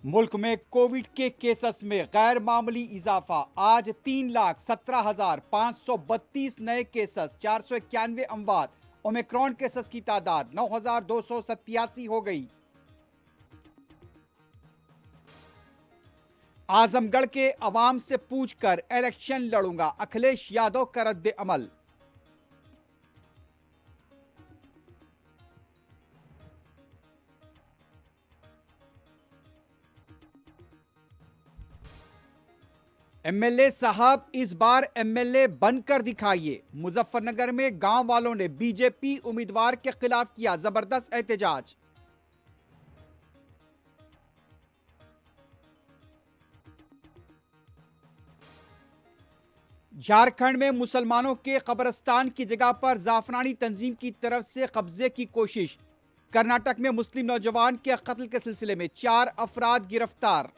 मुल्क में कोविड के केसेस में गैर मामूली इजाफा। आज 3,17,532 नए केसेस, 491 अमवात। ओमिक्रॉन केसेस की तादाद 9,287 हो गई। आजमगढ़ के अवाम से पूछकर इलेक्शन लड़ूंगा, अखिलेश यादव का रद्द अमल। एमएलए साहब इस बार एमएलए बनकर दिखाइए। मुजफ्फरनगर में गांव वालों ने बीजेपी उम्मीदवार के खिलाफ किया जबरदस्त एहतजाज। झारखंड में मुसलमानों के कब्रिस्तान की जगह पर जाफरानी तंजीम की तरफ से कब्जे की कोशिश। कर्नाटक में मुस्लिम नौजवान के कत्ल के सिलसिले में 4 अफराद गिरफ्तार।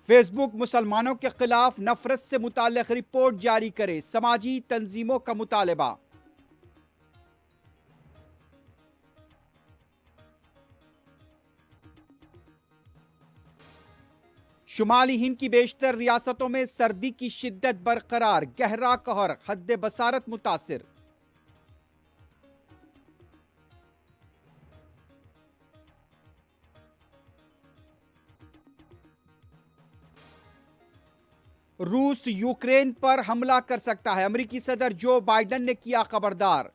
फेसबुक मुसलमानों के खिलाफ नफरत से मुताल्लिक रिपोर्ट जारी करे, समाजी तंजीमों का मुतालबा। शुमाली हिंद की बेशतर रियासतों में सर्दी की शिद्दत बरकरार, गहरा कहर, हद बसारत मुतासिर। रूस यूक्रेन पर हमला कर सकता है, अमेरिकी सदर जो बाइडेन ने किया खबरदार।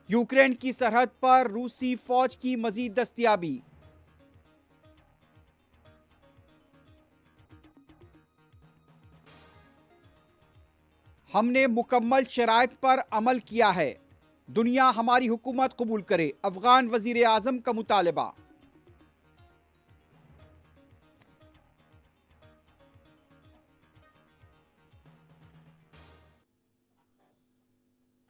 यूक्रेन की सरहद पर रूसी फौज की मजीद दस्तयाबी। हमने मुकम्मल शराइत पर अमल किया है, दुनिया हमारी हुकूमत कबूल करे, अफगान वजीर आजम का मुतालबा।